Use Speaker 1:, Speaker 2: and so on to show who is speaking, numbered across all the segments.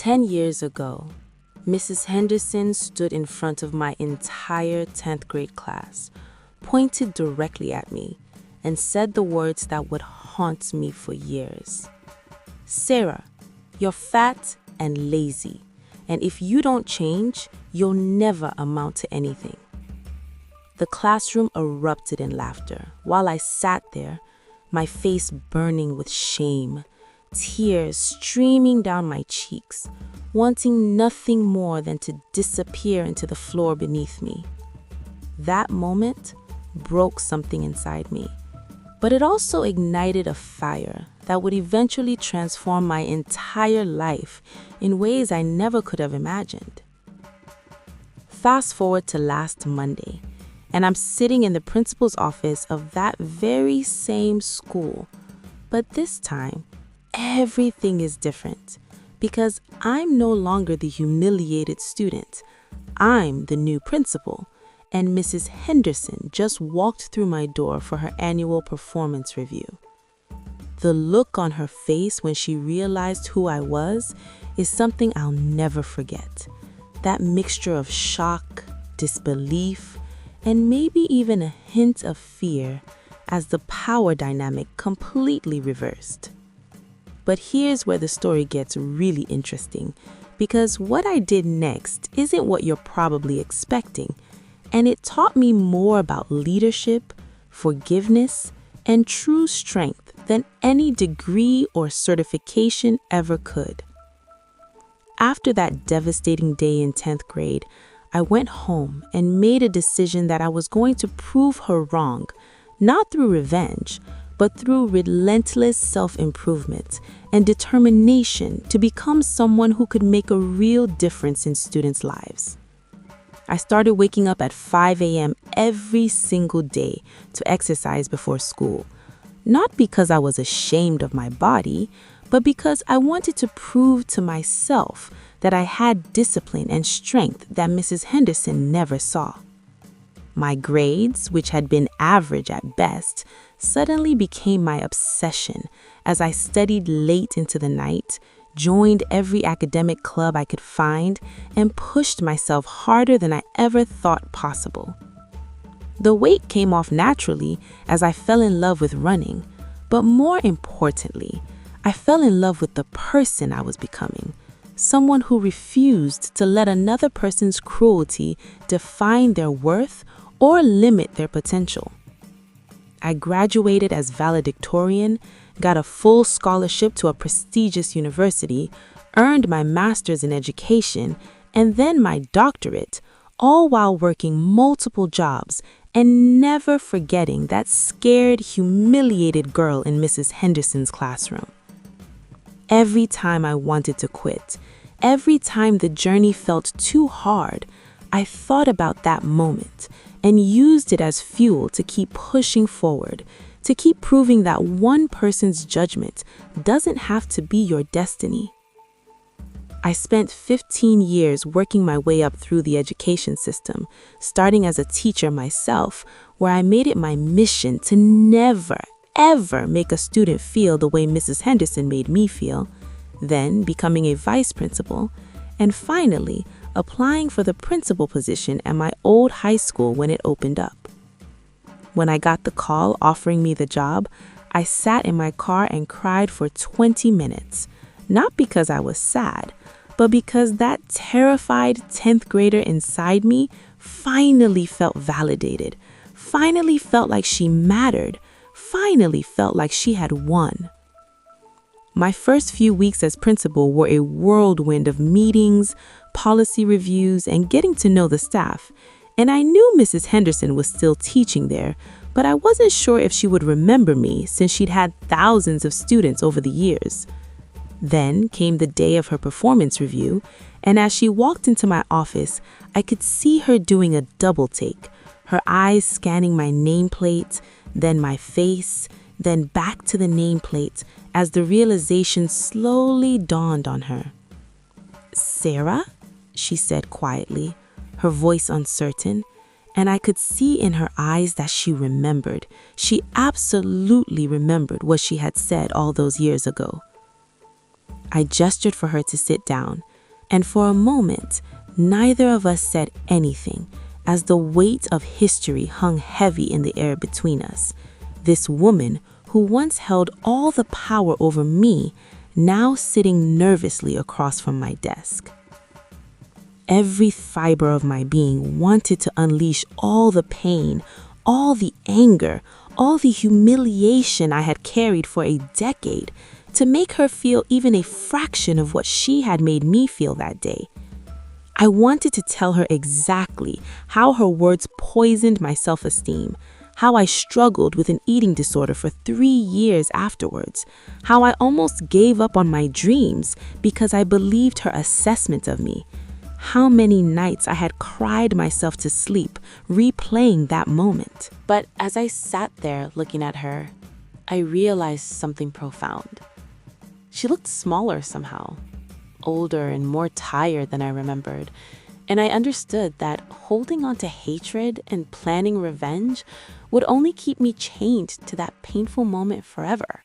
Speaker 1: 10 years ago, Mrs. Henderson stood in front of my entire 10th grade class, pointed directly at me, and said the words that would haunt me for years. "Sarah, you're fat and lazy, and if you don't change, you'll never amount to anything." The classroom erupted in laughter while I sat there, my face burning with shame, tears streaming down my cheeks, wanting nothing more than to disappear into the floor beneath me. That moment broke something inside me, but it also ignited a fire that would eventually transform my entire life in ways I never could have imagined. Fast forward to last Monday, and I'm sitting in the principal's office of that very same school, but this time, everything is different because I'm no longer the humiliated student. I'm the new principal, and Mrs. Henderson just walked through my door for her annual performance review. The look on her face when she realized who I was is something I'll never forget. That mixture of shock, disbelief, and maybe even a hint of fear as the power dynamic completely reversed. But here's where the story gets really interesting, because what I did next isn't what you're probably expecting, and it taught me more about leadership, forgiveness, and true strength than any degree or certification ever could. After that devastating day in 10th grade, I went home and made a decision that I was going to prove her wrong, not through revenge, but through relentless self-improvement and determination to become someone who could make a real difference in students' lives. I started waking up at 5 a.m. every single day to exercise before school, not because I was ashamed of my body, but because I wanted to prove to myself that I had discipline and strength that Mrs. Henderson never saw. My grades, which had been average at best, suddenly became my obsession as I studied late into the night, joined every academic club I could find, and pushed myself harder than I ever thought possible. The weight came off naturally as I fell in love with running, but more importantly, I fell in love with the person I was becoming, someone who refused to let another person's cruelty define their worth or limit their potential. I graduated as valedictorian, got a full scholarship to a prestigious university, earned my master's in education, and then my doctorate, all while working multiple jobs and never forgetting that scared, humiliated girl in Mrs. Henderson's classroom. Every time I wanted to quit, every time the journey felt too hard, I thought about that moment and used it as fuel to keep pushing forward, to keep proving that one person's judgment doesn't have to be your destiny. I spent 15 years working my way up through the education system, starting as a teacher myself, where I made it my mission to never, ever make a student feel the way Mrs. Henderson made me feel, then becoming a vice principal, and finally applying for the principal position at my old high school when it opened up. When I got the call offering me the job, I sat in my car and cried for 20 minutes, not because I was sad, but because that terrified 10th grader inside me finally felt validated, finally felt like she mattered, finally felt like she had won. My first few weeks as principal were a whirlwind of meetings, policy reviews, and getting to know the staff. And I knew Mrs. Henderson was still teaching there, but I wasn't sure if she would remember me since she'd had thousands of students over the years. Then came the day of her performance review, and as she walked into my office, I could see her doing a double take, her eyes scanning my nameplate, then my face, then back to the nameplate as the realization slowly dawned on her. "Sarah?" she said quietly, her voice uncertain, and I could see in her eyes that she remembered. She absolutely remembered what she had said all those years ago. I gestured for her to sit down, And for a moment, neither of us said anything, as the weight of history hung heavy in the air between us. This woman, who once held all the power over me, now sitting nervously across from my desk. Every fiber of my being wanted to unleash all the pain, all the anger, all the humiliation I had carried for a decade, to make her feel even a fraction of what she had made me feel that day. I wanted to tell her exactly how her words poisoned my self-esteem, how I struggled with an eating disorder for 3 years afterwards, how I almost gave up on my dreams because I believed her assessment of me, how many nights I had cried myself to sleep replaying that moment. But as I sat there looking at her, I realized something profound. She looked smaller somehow, older and more tired than I remembered, and I understood that holding on to hatred and planning revenge would only keep me chained to that painful moment forever.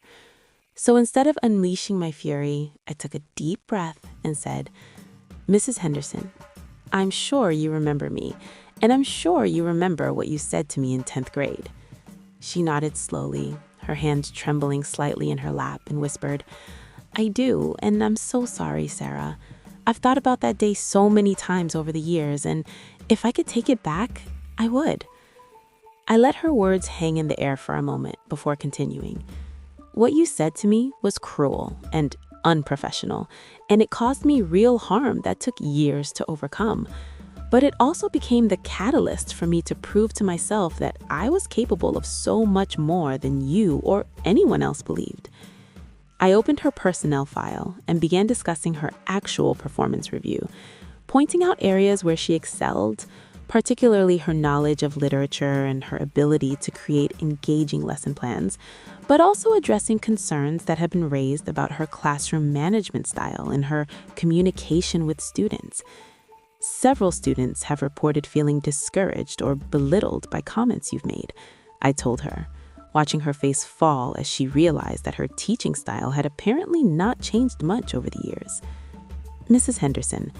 Speaker 1: So instead of unleashing my fury, I took a deep breath and said, "Mrs. Henderson, I'm sure you remember me, and I'm sure you remember what you said to me in 10th grade. She nodded slowly, her hand trembling slightly in her lap, and whispered, "I do, and I'm so sorry, Sarah. I've thought about that day so many times over the years, and if I could take it back, I would." I let her words hang in the air for a moment before continuing. "What you said to me was cruel and unprofessional, and it caused me real harm that took years to overcome. But it also became the catalyst for me to prove to myself that I was capable of so much more than you or anyone else believed." I opened her personnel file and began discussing her actual performance review, pointing out areas where she excelled, particularly her knowledge of literature and her ability to create engaging lesson plans, but also addressing concerns that had been raised about her classroom management style and her communication with students. "Several students have reported feeling discouraged or belittled by comments you've made," I told her, watching her face fall as she realized that her teaching style had apparently not changed much over the years. "Mrs. Henderson,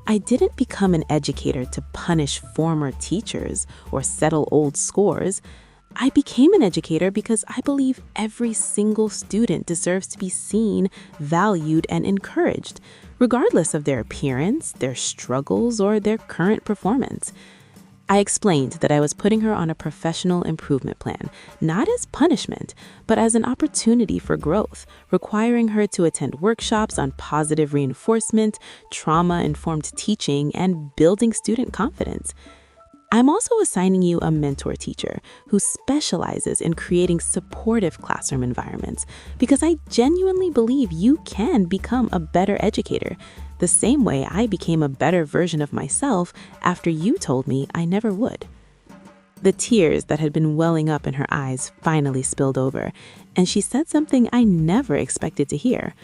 Speaker 1: I didn't become an educator to punish former teachers or settle old scores. I became an educator because I believe every single student deserves to be seen, valued, and encouraged, regardless of their appearance, their struggles, or their current performance." I explained that I was putting her on a professional improvement plan, not as punishment, but as an opportunity for growth, requiring her to attend workshops on positive reinforcement, trauma-informed teaching, and building student confidence. "I'm also assigning you a mentor teacher who specializes in creating supportive classroom environments because I genuinely believe you can become a better educator, the same way I became a better version of myself after you told me I never would." The tears that had been welling up in her eyes finally spilled over, and she said something I never expected to hear.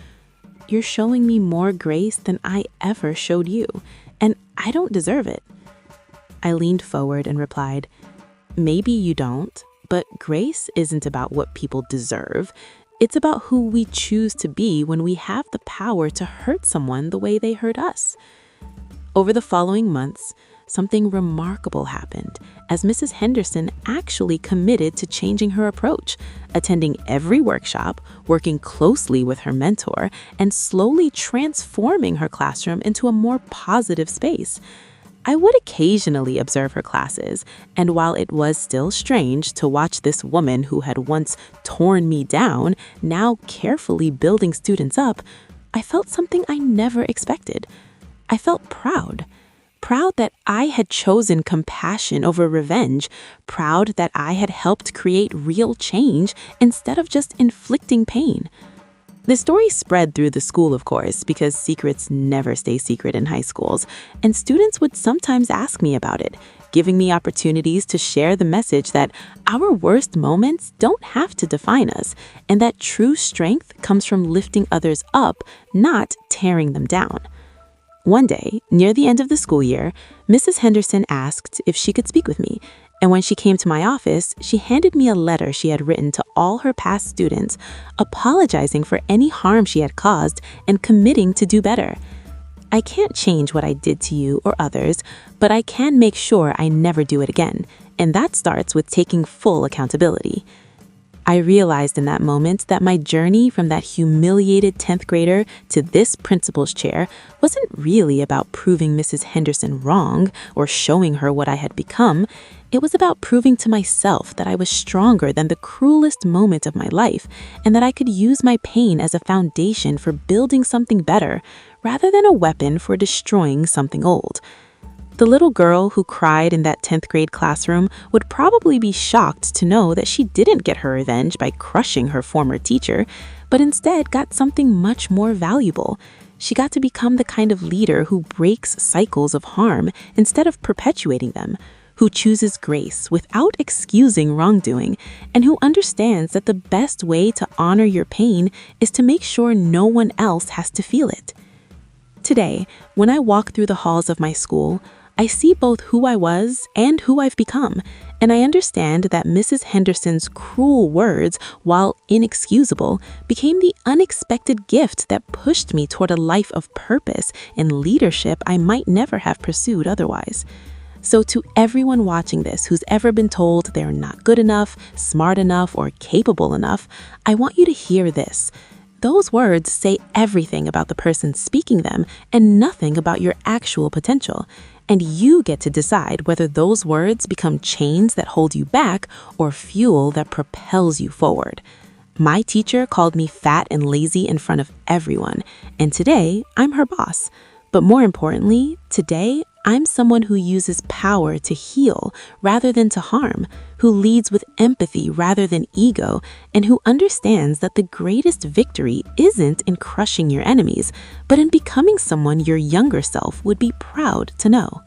Speaker 1: "You're showing me more grace than I ever showed you, and I don't deserve it." I leaned forward and replied, "Maybe you don't, but grace isn't about what people deserve. It's about who we choose to be when we have the power to hurt someone the way they hurt us." Over the following months, something remarkable happened as Mrs. Henderson actually committed to changing her approach, attending every workshop, working closely with her mentor, and slowly transforming her classroom into a more positive space. I would occasionally observe her classes, and while it was still strange to watch this woman who had once torn me down, now carefully building students up, I felt something I never expected. I felt proud. Proud that I had chosen compassion over revenge, proud that I had helped create real change instead of just inflicting pain. The story spread through the school, of course, because secrets never stay secret in high schools, and students would sometimes ask me about it, giving me opportunities to share the message that our worst moments don't have to define us, and that true strength comes from lifting others up, not tearing them down. One day, near the end of the school year, Mrs. Henderson asked if she could speak with me, and when she came to my office, she handed me a letter she had written to all her past students, apologizing for any harm she had caused and committing to do better. I can't change what I did to you or others, but I can make sure I never do it again. And that starts with taking full accountability. I realized in that moment that my journey from that humiliated 10th grader to this principal's chair wasn't really about proving Mrs. Henderson wrong or showing her what I had become. It was about proving to myself that I was stronger than the cruelest moment of my life and that I could use my pain as a foundation for building something better rather than a weapon for destroying something old. The little girl who cried in that 10th grade classroom would probably be shocked to know that she didn't get her revenge by crushing her former teacher, but instead got something much more valuable. She got to become the kind of leader who breaks cycles of harm instead of perpetuating them, who chooses grace without excusing wrongdoing, and who understands that the best way to honor your pain is to make sure no one else has to feel it. Today, when I walk through the halls of my school, I see both who I was and who I've become, and I understand that Mrs. Henderson's cruel words, while inexcusable, became the unexpected gift that pushed me toward a life of purpose and leadership I might never have pursued otherwise. So to everyone watching this who's ever been told they're not good enough, smart enough, or capable enough, I want you to hear this. Those words say everything about the person speaking them and nothing about your actual potential. And you get to decide whether those words become chains that hold you back or fuel that propels you forward. My teacher called me fat and lazy in front of everyone, and today I'm her boss. But more importantly, today I'm someone who uses power to heal rather than to harm, who leads with empathy rather than ego, and who understands that the greatest victory isn't in crushing your enemies, but in becoming someone your younger self would be proud to know.